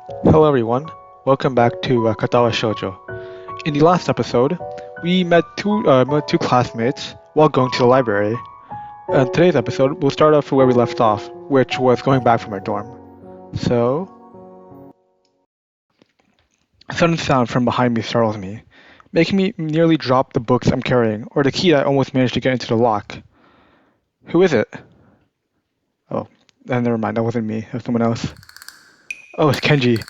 Hello everyone, welcome back to Katawa Shoujo. In the last episode, we met two classmates while going to the library. In today's episode, we'll start off where we left off, which was going back from our dorm. So, a sudden sound from behind me startles me, making me nearly drop the books I'm carrying or the key I almost managed to get into the lock. Who is it? Oh, never mind, that wasn't me, it was someone else. Oh, it's Kenji.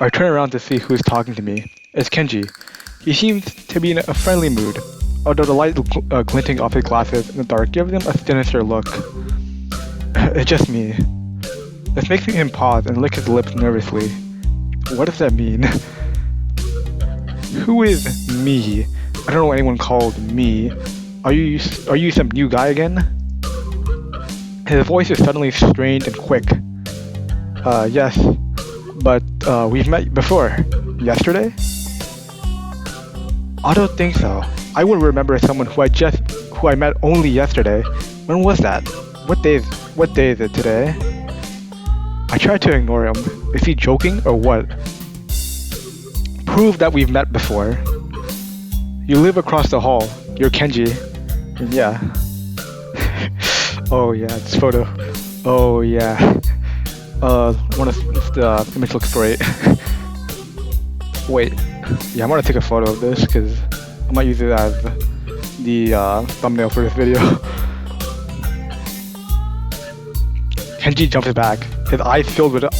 I turn around to see who's talking to me. It's Kenji. He seems to be in a friendly mood, although the light glinting off his glasses in the dark gives him a sinister look. It's just me. This makes him pause and lick his lips nervously. What does that mean? Who is me? I don't know anyone called me. Are you some new guy again? His voice is suddenly strained and quick. Yes. But we've met before. Yesterday? I don't think so. I would remember someone who I met only yesterday. When was that? What day is it today? I tried to ignore him. Is he joking or what? Prove that we've met before. You live across the hall. You're Kenji. Yeah. Oh yeah, this photo. Oh yeah. The image looks great. Wait, yeah, I'm gonna take a photo of this because I might use it as the thumbnail for this video. Kenji jumps back, his eyes filled with let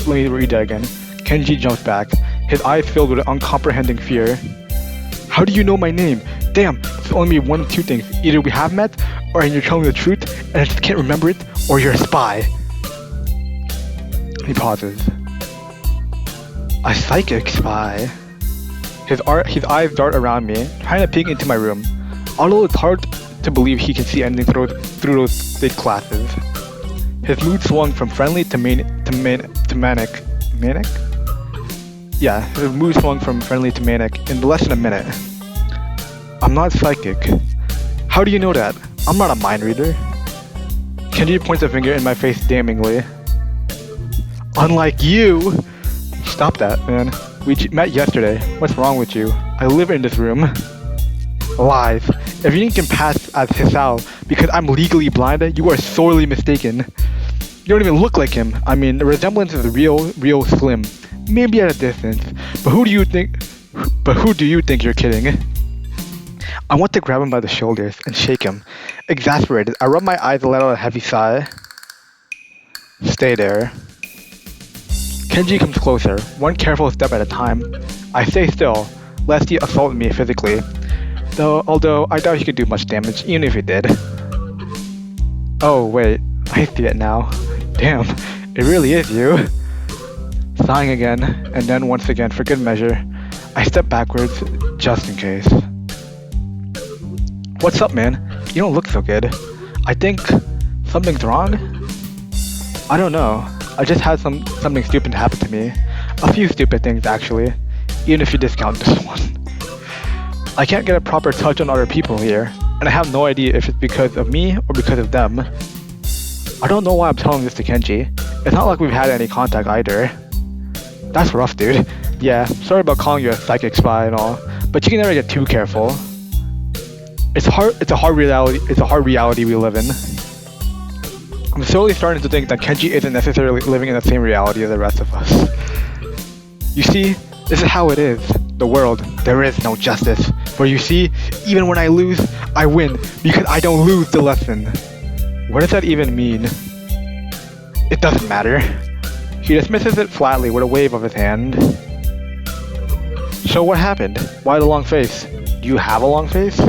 me read that again. Kenji jumps back, his eyes filled with uncomprehending fear. How do you know my name? Damn, it's only one of two things. Either we have met, or you're telling the truth and I just can't remember it, or you're a spy. He pauses. A psychic spy. His eyes dart around me, trying to peek into my room. Although it's hard to believe he can see anything through those thick glasses. His mood swung from friendly to manic. Manic? Yeah, his mood swung from friendly to manic in less than a minute. I'm not psychic. How do you know that? I'm not a mind reader. Kenji points a finger in my face damningly. Unlike you! Stop that, man. We met yesterday. What's wrong with you? I live in this room. Lies. If you can pass as Hisao because I'm legally blind, you are sorely mistaken. You don't even look like him. I mean, the resemblance is real slim. Maybe at a distance. But who do you think you're kidding? I want to grab him by the shoulders and shake him. Exasperated, I rub my eyes and let out a heavy sigh. Stay there. Kenji comes closer, one careful step at a time. I stay still, lest he assault me physically. Although I doubt he could do much damage, even if he did. Oh wait, I see it now. Damn, it really is you. Sighing again, and then once again for good measure, I step backwards, just in case. What's up, man? You don't look so good. I think something's wrong? I don't know. I just had something stupid happen to me. A few stupid things, actually. Even if you discount this one. I can't get a proper touch on other people here, and I have no idea if it's because of me or because of them. I don't know why I'm telling this to Kenji. It's not like we've had any contact either. That's rough, dude. Yeah, sorry about calling you a psychic spy and all, but you can never get too careful. It's a hard reality we live in. I'm slowly starting to think that Kenji isn't necessarily living in the same reality as the rest of us. You see, this is how it is. The world, there is no justice. For you see, even when I lose, I win because I don't lose the lesson. What does that even mean? It doesn't matter. He dismisses it flatly with a wave of his hand. So what happened? Why the long face? Do you have a long face?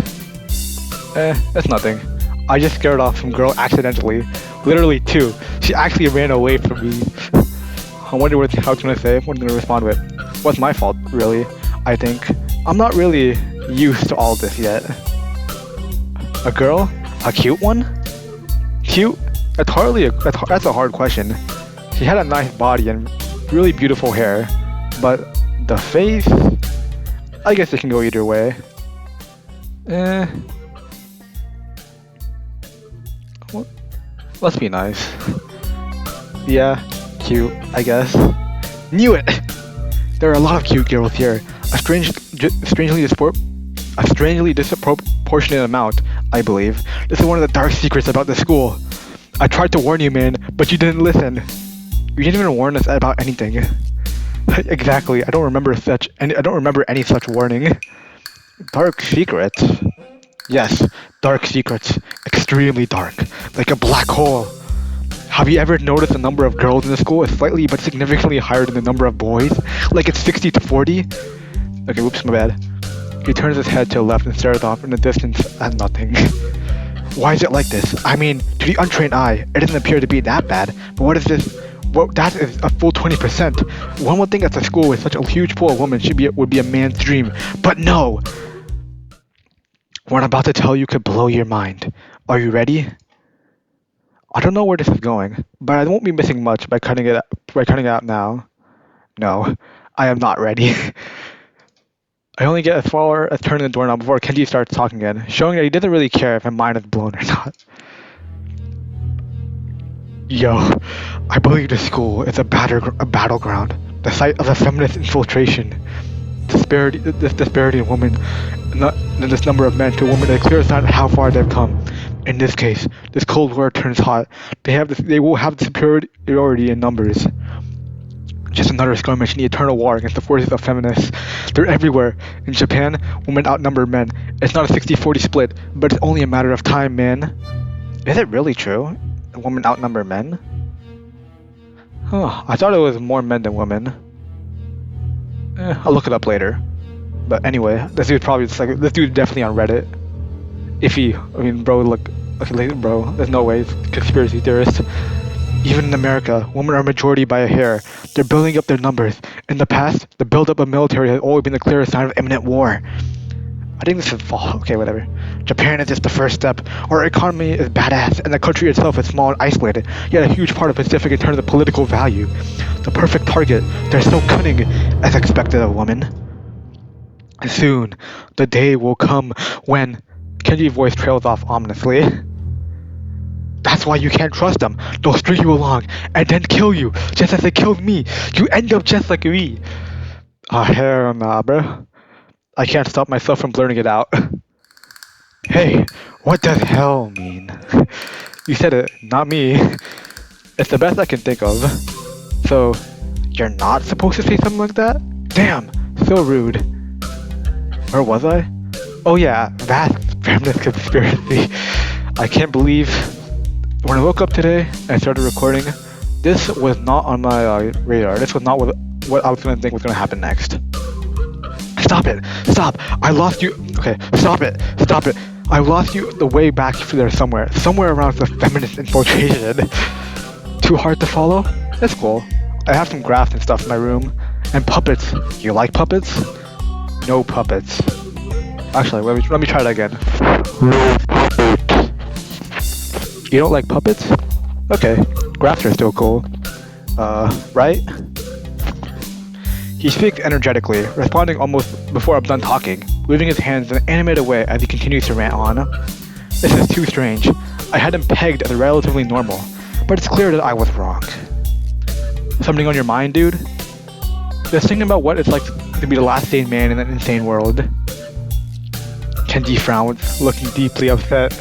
That's nothing. I just scared off some girl accidentally. Literally two. She actually ran away from me. I wonder how it's gonna say, what I'm gonna respond with. What's my fault, really? I think. I'm not really used to all this yet. A girl? A cute one? Cute? That's a hard question. She had a nice body and really beautiful hair. But the face? I guess it can go either way. Let's be nice. Yeah, cute, I guess. Knew it! There are a lot of cute girls here. A strangely disproportionate amount, I believe. This is one of the dark secrets about the school. I tried to warn you, man, but you didn't listen. You didn't even warn us about anything. Exactly. I don't remember any such warning. Dark secrets? Yes, dark secrets. Extremely dark. Like a black hole. Have you ever noticed the number of girls in the school is slightly but significantly higher than the number of boys? Like it's 60 to 40? Okay, whoops, my bad. He turns his head to the left and stares off in the distance at nothing. Why is it like this? I mean, to the untrained eye, it doesn't appear to be that bad. But what is this? Well, that is a full 20%. One would think that a school with such a huge pool of women would be a man's dream. But no! What I'm about to tell you could blow your mind. Are you ready? I don't know where this is going, but I won't be missing much by cutting it out now. No, I am not ready. I only get as far as turning the doorknob before Kenji starts talking again, showing that he doesn't really care if my mind is blown or not. Yo, I believe this school is a battleground, the site of a feminist infiltration. This disparity in women, and this number of men to women is a clear sign of how far they've come. In this case, this Cold War turns hot. They will have the superiority in numbers. Just another skirmish in the eternal war against the forces of feminists. They're everywhere. In Japan, women outnumber men. It's not a 60-40 split, but it's only a matter of time, man. Is it really true? Women outnumber men? Huh, I thought it was more men than women. I'll look it up later. But anyway, this dude's definitely on Reddit. Bro, there's no way, conspiracy theorist. Even in America, women are a majority by a hair. They're building up their numbers. In the past, the buildup of military has always been the clearest sign of imminent war. I think this is fall. Okay, whatever. Japan is just the first step. Our economy is badass, and the country itself is small and isolated, yet a huge part of Pacific in terms of political value. The perfect target. They're so cunning, as expected of women. Soon, the day will come when... Kenji's voice trails off ominously. That's why you can't trust them. They'll string you along and then kill you, just as they killed me. You end up just like me. Hell nah, bro. I can't stop myself from blurting it out. Hey, what does hell mean? You said it, not me. It's the best I can think of. So, you're not supposed to say something like that? Damn, so rude. Where was I? Oh yeah, vast feminist conspiracy. I can't believe... When I woke up today and I started recording, this was not on my radar. This was not what I was going to think was going to happen next. Stop it! Stop! I lost you... Okay, stop it! Stop it! I lost you the way back there somewhere. Somewhere around the feminist infiltration. Too hard to follow? That's cool. I have some graphs and stuff in my room. And puppets. You like puppets? No puppets. Actually, let me try that again. No puppets. You don't like puppets? Okay. Graphs are still cool. Right? He speaks energetically, responding almost before I'm done talking, moving his hands in an animated way as he continues to rant on. This is too strange. I had him pegged as relatively normal, but it's clear that I was wrong. Something on your mind, dude? Just thinking about what it's like to be the last sane man in an insane world. Kenji frowns, looking deeply upset.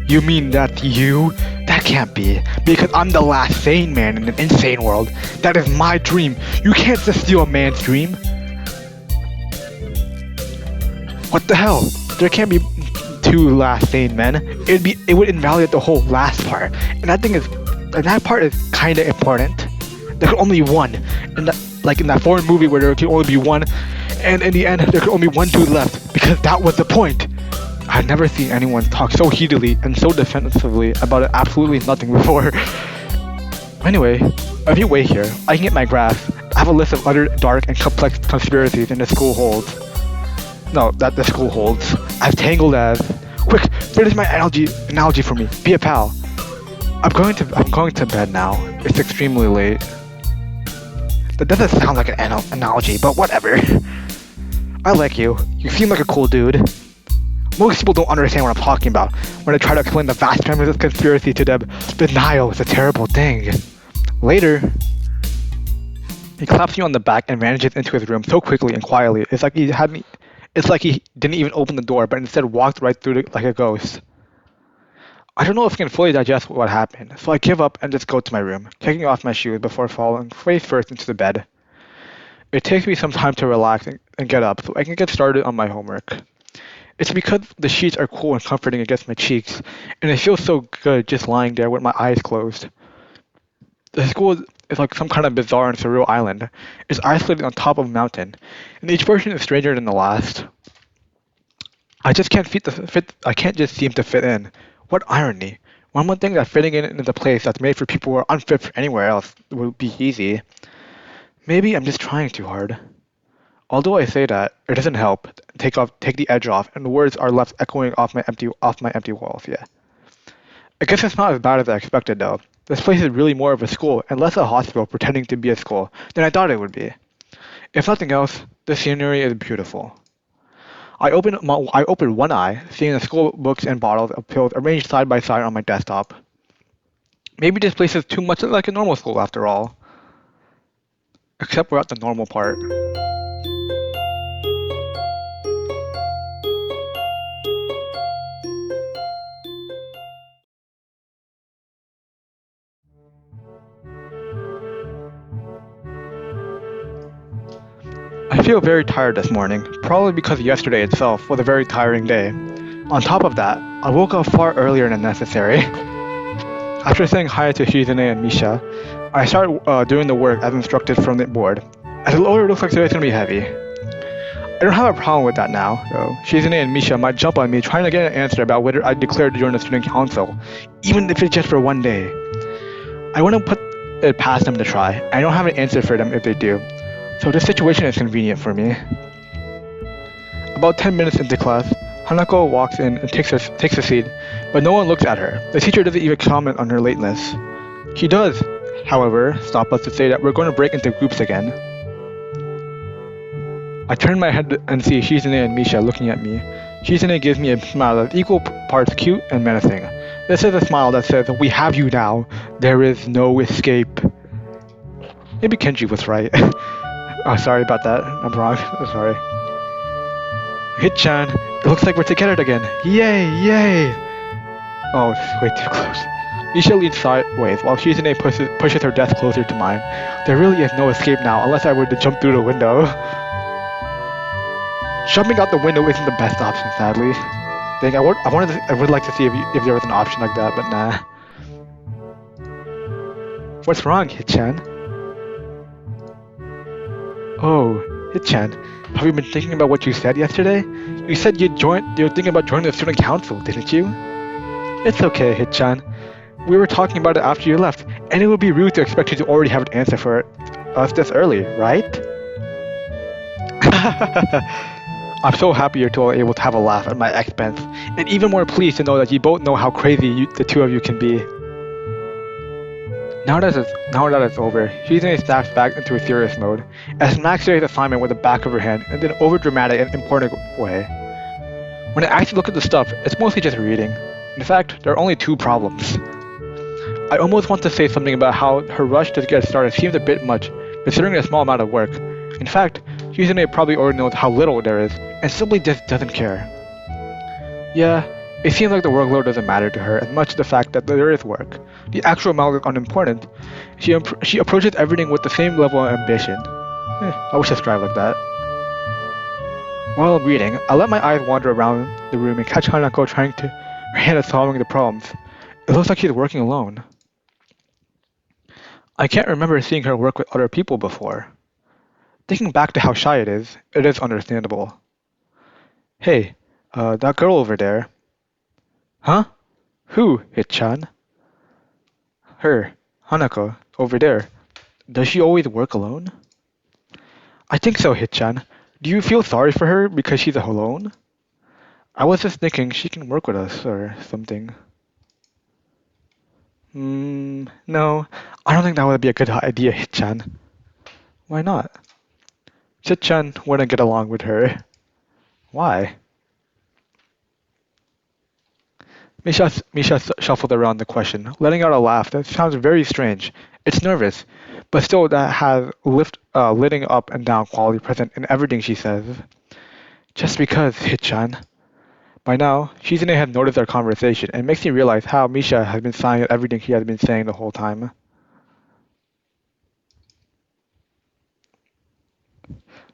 You mean that you? That can't be, because I'm the last sane man in an insane world. That is my dream. You can't just steal a man's dream. What the hell? There can't be two last sane men. It would invalidate the whole last part. And that part is kinda important. There could only be one. In that foreign movie where there could only be one, and in the end there could only be one dude left, because that was the point. I've never seen anyone talk so heatedly and so defensively about absolutely nothing before. Anyway, if you wait here, I can get my graph. I have a list of other dark and complex conspiracies in the school holds. No, that the school holds. As tangled as... Quick, finish my analogy for me. Be a pal. I'm going to bed now. It's extremely late. That doesn't sound like an analogy, but whatever. I like you. You seem like a cool dude. Most people don't understand what I'm talking about when I try to explain the vast feminist conspiracy to them. Denial is a terrible thing. Later. He claps me on the back and vanishes into his room so quickly and quietly. It's like he didn't even open the door, but instead walked right through it like a ghost. I don't know if I can fully digest what happened, so I give up and just go to my room, taking off my shoes before falling face first into the bed. It takes me some time to relax and get up so I can get started on my homework. It's because the sheets are cool and comforting against my cheeks, and it feels so good just lying there with my eyes closed. The school is like some kind of bizarre and surreal island. It's isolated on top of a mountain, and each version is stranger than the last. I just can't fit. I can't just seem to fit in. What irony! One would think that fitting in into a place that's made for people who are unfit for anywhere else would be easy. Maybe I'm just trying too hard. Although I say that, it doesn't help. Take the edge off, and the words are left echoing off my empty walls. Yeah. I guess it's not as bad as I expected, though. This place is really more of a school and less a hospital pretending to be a school than I thought it would be. If nothing else, the scenery is beautiful. I open one eye, seeing the school books and bottles of pills arranged side by side on my desktop. Maybe this place is too much like a normal school after all. Except we're at the normal part. I feel very tired this morning, probably because yesterday itself was a very tiring day. On top of that, I woke up far earlier than necessary. After saying hi to Shizune and Misha, I start doing the work as instructed from the board. As the loader looks like today's gonna be heavy. I don't have a problem with that now, though. Shizune and Misha might jump on me trying to get an answer about whether I declared to join the student council, even if it's just for one day. I wouldn't put it past them to try. I don't have an answer for them if they do. So this situation is convenient for me. About 10 minutes into class, Hanako walks in and takes a seat, but no one looks at her. The teacher doesn't even comment on her lateness. He does, however, stop us to say that we're going to break into groups again. I turn my head and see Shizune and Misha looking at me. Shizune gives me a smile that's equal parts cute and menacing. This is a smile that says, "We have you now. There is no escape." Maybe Kenji was right. Oh, sorry about that. I'm wrong. I'm sorry. Hit-chan, it looks like we're together again. Yay, yay! Oh, it's way too close. Misha leans sideways while Shizune pushes her desk closer to mine. There really is no escape now unless I were to jump through the window. Jumping out the window isn't the best option, sadly. Dang, I would like to see if there was an option like that, but nah. What's wrong, Hit-chan? Oh, Hit-chan, have you been thinking about what you said yesterday? You said you were thinking about joining the student council, didn't you? It's okay, Hit-chan. We were talking about it after you left, and it would be rude to expect you to already have an answer for us this early, right? I'm so happy you're two able to have a laugh at my expense, and even more pleased to know that you both know how crazy the two of you can be. Now that it's over, Shizune snaps back into a serious mode, and smacks today's assignment with the back of her hand in an over-dramatic and important way. When I actually look at the stuff, it's mostly just reading. In fact, there are only two problems. I almost want to say something about how her rush to get started seems a bit much, considering the small amount of work. In fact, Shizune probably already knows how little there is, and simply just doesn't care. Yeah, it seems like the workload doesn't matter to her as much as the fact that there is work. The actual amount is unimportant. She approaches everything with the same level of ambition. I wish I strive like that. While I'm reading, I let my eyes wander around the room and catch Hanako trying her hand at solving the problems. It looks like she's working alone. I can't remember seeing her work with other people before. Thinking back to how shy it is understandable. Hey, that girl over there. Huh? Who, Hit-chan? Her, Hanako, over there. Does she always work alone? I think so, Hit-chan. Do you feel sorry for her because she's alone? I was just thinking she can work with us or something. No, I don't think that would be a good idea, Hit-chan. Why not? Hit-chan wouldn't get along with her. Why? Misha shuffled around the question, letting out a laugh that sounds very strange. It's nervous, but still that has lighting up and down quality present in everything she says. Just because, Hichan. By now, Shizune had noticed our conversation, and it makes me realize how Misha has been sighing at everything he has been saying the whole time.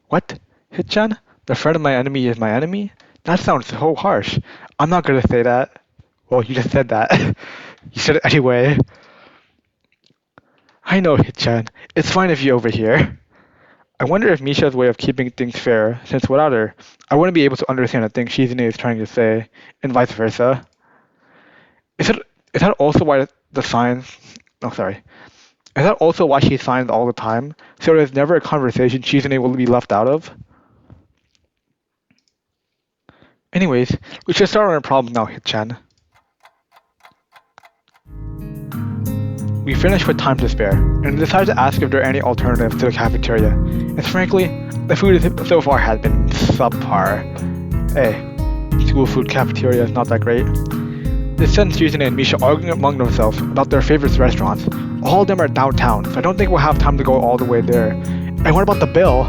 What? Hichan? The friend of my enemy is my enemy? That sounds so harsh. I'm not gonna say that. Well, you just said that. You said it anyway. I know, Hichan. It's fine if you overhear. I wonder if Misha's way of keeping things fair, since without her, I wouldn't be able to understand the things Shizune is trying to say, and vice versa. Is it is that also why the signs oh sorry. Is that also why she signs all the time? So there's never a conversation Shizune will be left out of? Anyways, we should start on our problem now, Hichan. We finished with time to spare, and decided to ask if there are any alternatives to the cafeteria. And frankly, the food so far has been subpar. Hey, school food cafeteria is not that great. This sends Shizune and Misha arguing among themselves about their favorite restaurants. All of them are downtown, so I don't think we'll have time to go all the way there. And what about the bill?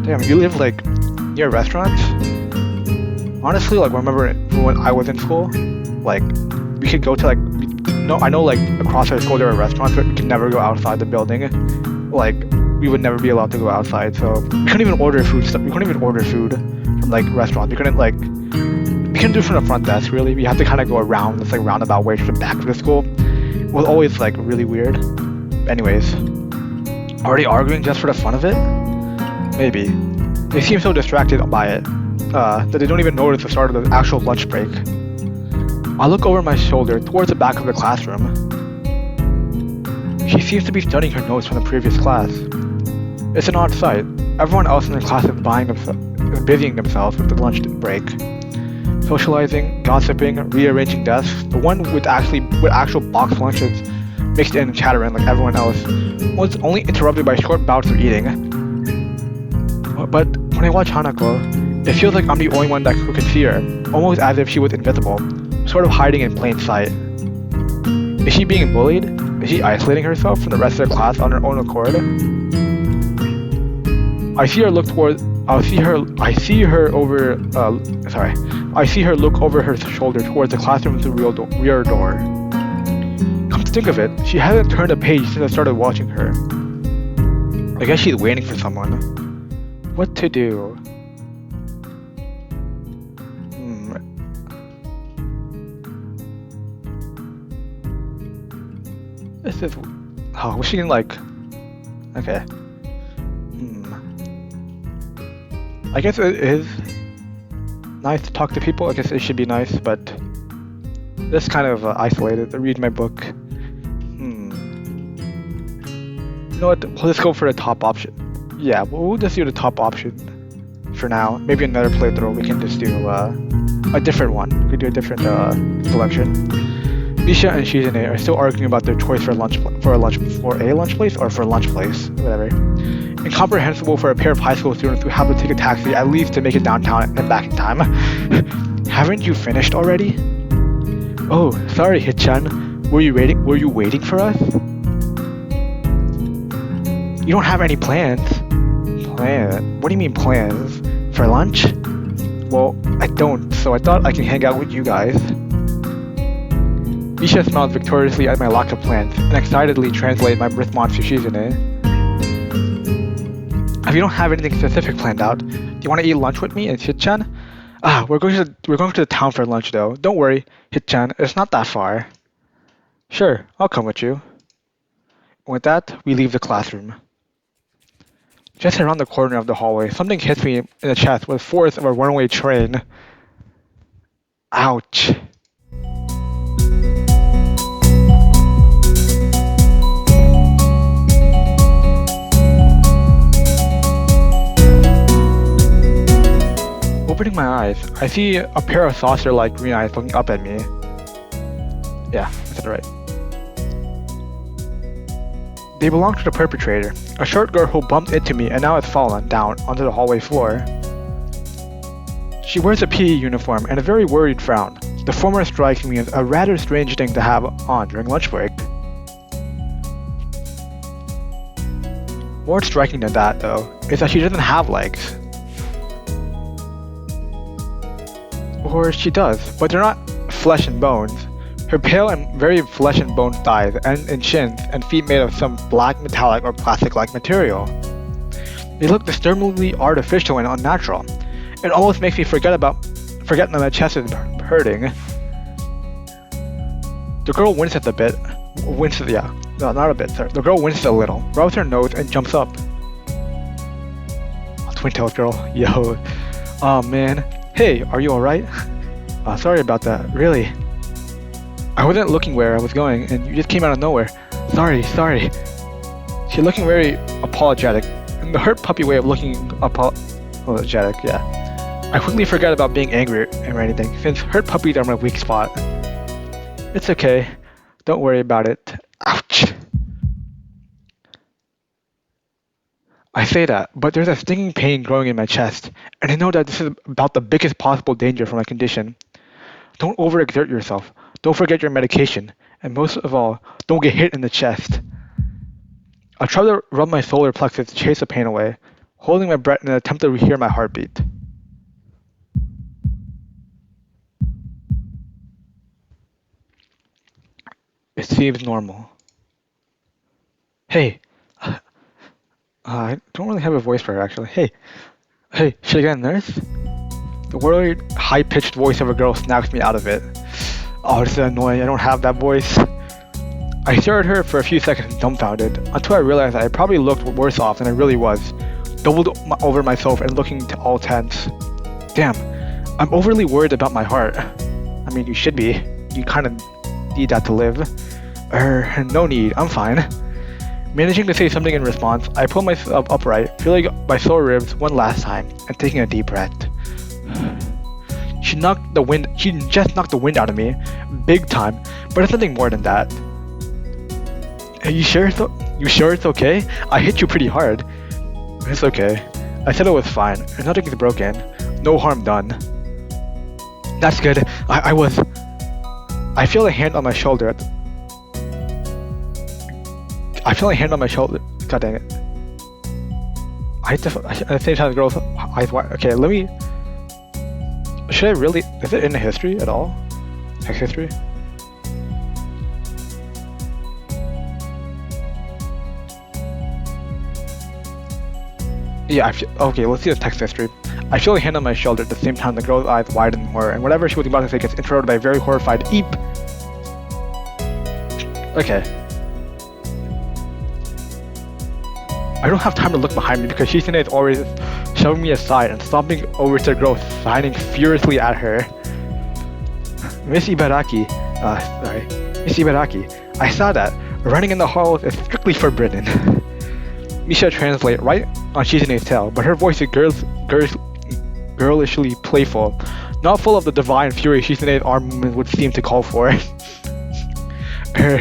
Damn, you live like near restaurants? Honestly, like remember when I was in school, like we could go to like I know like across our school there are restaurants, but we can never go outside the building. Like we would never be allowed to go outside, so we couldn't even order food. We couldn't even order food from like restaurants. We couldn't do it from the front desk. Really, we had to kind of go around this like roundabout way to the back of the school. It was always like really weird. Anyways, already arguing just for the fun of it? Maybe. They seem so distracted by it that they don't even notice the start of the actual lunch break. I look over my shoulder towards the back of the classroom. She seems to be studying her notes from the previous class. It's an odd sight. Everyone else in the class is busying themselves with the lunch break. Socializing, gossiping, rearranging desks. The one with actual box lunches mixed in and chattering like everyone else was only interrupted by short bouts of eating. But when I watch Hanako, it feels like I'm the only one who can see her, almost as if she was invisible, sort of hiding in plain sight. Is she being bullied? Is she isolating herself from the rest of the class on her own accord? I see her look over her shoulder towards the classroom's rear door. Come to think of it, she hasn't turned a page since I started watching her. I guess she's waiting for someone. What to do? This is... Oh, she can like... Okay. I guess it is nice to talk to people. I guess it should be nice, but this kind of isolated. Read my book. You know what? Let's go for the top option. Yeah, we'll just do the top option for now. Maybe another playthrough we can just do a different one. We could do a different selection. Misha and Shizune are still arguing about their choice for a lunch place, whatever. Incomprehensible for a pair of high school students who have to take a taxi at least to make it downtown and back in time. Haven't you finished already? Oh, sorry, Hichan. Were you waiting for us? You don't have any plans? What do you mean plans? For lunch? Well, I don't, so I thought I can hang out with you guys. Misha smiled victoriously at my lack of plans and excitedly translated my response to Shizune. If you don't have anything specific planned out, do you want to eat lunch with me and Hichan? We're going to the town for lunch though. Don't worry, Hichan, it's not that far. Sure, I'll come with you. And with that, we leave the classroom. Just around the corner of the hallway, something hits me in the chest with the force of a runaway train. Ouch. Opening my eyes, I see a pair of saucer-like green eyes looking up at me. Yeah, I said it right. They belong to the perpetrator, a short girl who bumped into me and now has fallen down onto the hallway floor. She wears a PE uniform and a very worried frown. The former strikes me as a rather strange thing to have on during lunch break. More striking than that, though, is that she doesn't have legs. Or she does, but they're not flesh and bones. Her pale and very flesh and bone thighs end in shins and feet made of some black metallic or plastic-like material. They look disturbingly artificial and unnatural. It almost makes me forget that my chest is hurting. The girl winces a bit. No, not a bit, sorry. The girl winces a little, rubs her nose, and jumps up. Twin Tails girl, yo. Oh man. Hey, are you alright? Sorry about that, really. I wasn't looking where I was going, and you just came out of nowhere. Sorry. She's looking very apologetic, in the hurt puppy way of looking apologetic, yeah. I quickly forgot about being angry or anything, since hurt puppies are my weak spot. It's okay. Don't worry about it. Ouch! I say that, but there's a stinging pain growing in my chest, and I know that this is about the biggest possible danger for my condition. Don't overexert yourself. Don't forget your medication, and most of all, don't get hit in the chest. I try to rub my solar plexus to chase the pain away, holding my breath in an attempt to hear my heartbeat. It seems normal. Hey. I don't really have a voice for her, actually. Hey, should I get a nurse? The worried, high-pitched voice of a girl snaps me out of it. Oh, this is annoying. I don't have that voice. I stared at her for a few seconds dumbfounded, until I realized that I probably looked worse off than I really was, doubled over myself and looking all tense. Damn, I'm overly worried about my heart. I mean, you should be. You kind of need that to live. No need. I'm fine. Managing to say something in response, I pulled myself upright, feeling my sore ribs one last time, and taking a deep breath. She just knocked the wind out of me, big time, but it's nothing more than that. Are you sure it's okay? I hit you pretty hard. It's okay. I said it was fine, and nothing's broken. No harm done. That's good. I feel a hand on my shoulder. God dang it. At the same time, the girl's eyes wide. Okay, let me. Should I really? Is it in the history at all? Text history? Yeah, okay, let's see the text history. I feel a hand on my shoulder at the same time the girl's eyes widen more, and whatever she was about to say gets interrupted by a very horrified eep. Okay. I don't have time to look behind me because Shizune is always shoving me aside and stomping over to the girl, signing furiously at her. Miss Ibaraki, I saw that. Running in the halls is strictly forbidden. Misha translates right on Shizune's tail, but her voice is girlishly playful, not full of the divine fury Shizune's arm movement would seem to call for.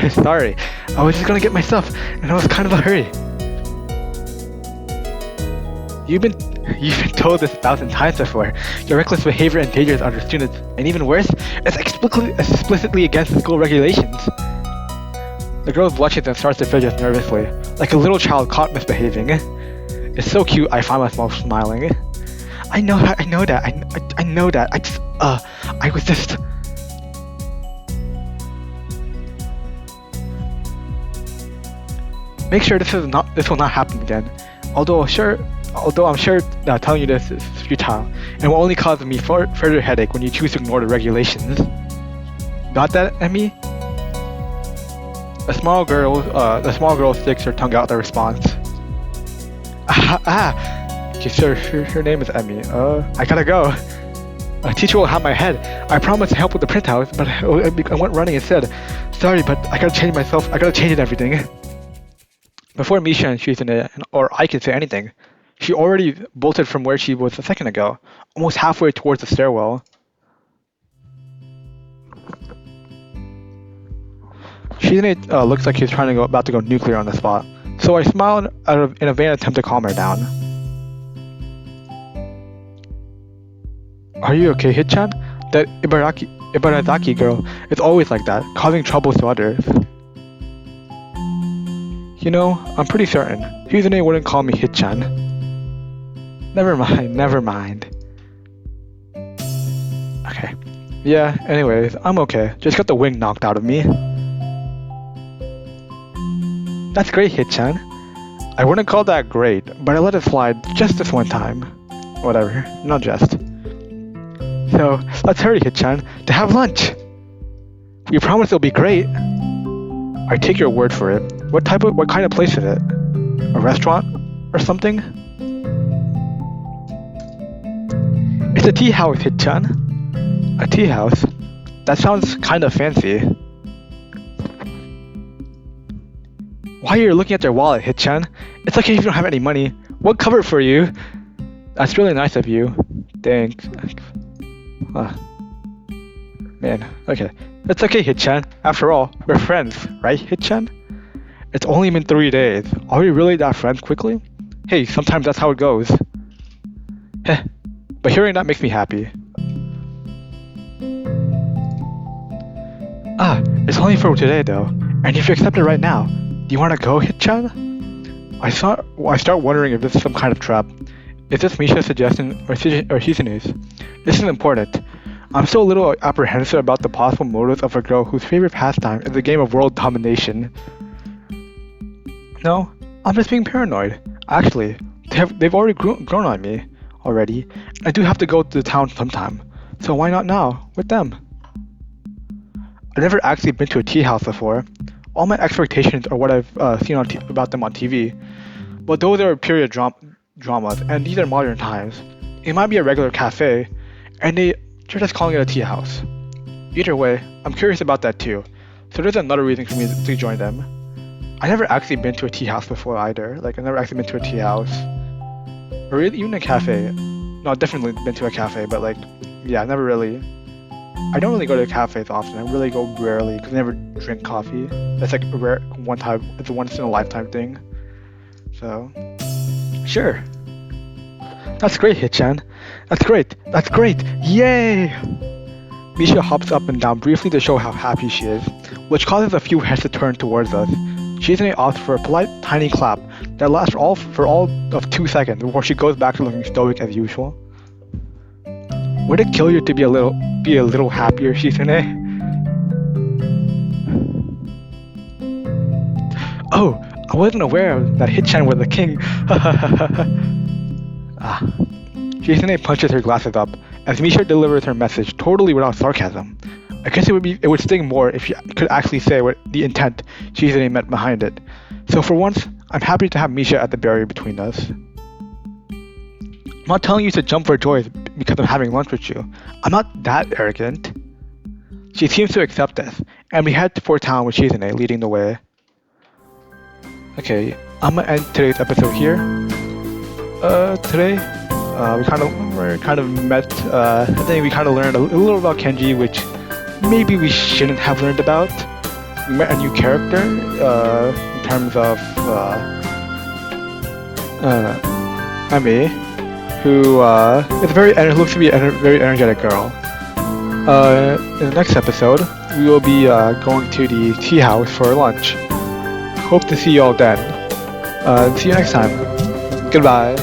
Sorry, I was just gonna get my stuff, and I was kind of a hurry. You've been told this 1,000 times before. Your reckless behavior endangers other students, and even worse, it's explicitly against the school regulations. The girl blushes and starts to fidget nervously, like a little child caught misbehaving. It's so cute, I find myself smiling. I know that. I was just. Make sure this will not happen again. Although I'm sure that telling you this is futile, and will only cause me further headache when you choose to ignore the regulations. Got that, Emi? The small girl sticks her tongue out in response. Okay, sure, her name is Emi. I gotta go. A teacher will have my head. I promised to help with the printouts, but I went running instead. Sorry, but I gotta change myself. I gotta change everything. Before Misha and Shizune or I could say anything, she already bolted from where she was a second ago, almost halfway towards the stairwell. Shizune looks like she's about to go nuclear on the spot, so I smiled in a vain attempt to calm her down. Are you okay, Hit-chan? That Ibarazaki girl is always like that, causing troubles to others. You know, I'm pretty certain Shizune wouldn't call me Hit-chan. Never mind. Okay. Yeah, anyways, I'm okay. Just got the wind knocked out of me. That's great, Hit-chan. I wouldn't call that great, but I let it slide just this one time. Whatever, not just. So, let's hurry, Hit-chan, to have lunch! You promise it'll be great. I take your word for it. What kind of place is it? A restaurant? Or something? It's a tea house, Hit-chan. A tea house? That sounds kind of fancy. Why are you looking at your wallet, Hit-chan? It's okay if you don't have any money. We'll cover it for you. That's really nice of you. Thanks. Man, okay. It's okay, Hit-chan. After all, we're friends, right, Hit-chan? It's only been 3 days. Are we really that friends quickly? Hey, sometimes that's how it goes. Heh. But hearing that makes me happy. It's only for today though. And if you accept it right now, do you want to go, Hit-chan? I start wondering if this is some kind of trap. Is this Misha's suggestion or Shizune's? This is important. I'm still a little apprehensive about the possible motives of a girl whose favorite pastime is the game of world domination. No, I'm just being paranoid. Actually, they've already grown on me already. I do have to go to the town sometime, so why not now with them? I've never actually been to a tea house before. All my expectations are what I've seen about them on TV. But those are period dramas, and these are modern times. It might be a regular cafe, and they're just calling it a tea house. Either way, I'm curious about that too, so there's another reason for me to join them. I've never actually been to a tea house before either. Like, I've never actually been to a tea house. Or even a cafe. No, I've definitely been to a cafe, but like, yeah, I've never really... I don't really go to cafes often. I really go rarely, because I never drink coffee. That's like a rare it's a once in a lifetime thing. So, sure. That's great, Hit-chan. That's great! Yay! Misha hops up and down briefly to show how happy she is, which causes a few heads to turn towards us. Shizune opts for a polite, tiny clap that lasts for all of 2 seconds before she goes back to looking stoic as usual. Would it kill you to be a little happier, Shizune? Oh, I wasn't aware that Hit-chan was the king. Shizune punches her glasses up as Misha delivers her message totally without sarcasm. I guess it would sting more if she could actually say what the intent Shizune meant behind it. So for once, I'm happy to have Misha at the barrier between us. I'm not telling you to jump for joy because I'm having lunch with you. I'm not that arrogant. She seems to accept this, and we head for town with Shizune leading the way. Okay, I'm gonna end today's episode here. Today, we kind of met. I think we kind of learned a little about Kenji, which maybe we shouldn't have learned about. We met a new character in terms of Emi, who looks to be a very energetic girl. In the next episode, we will be going to the tea house for lunch. Hope to see you all then. See you next time. Goodbye.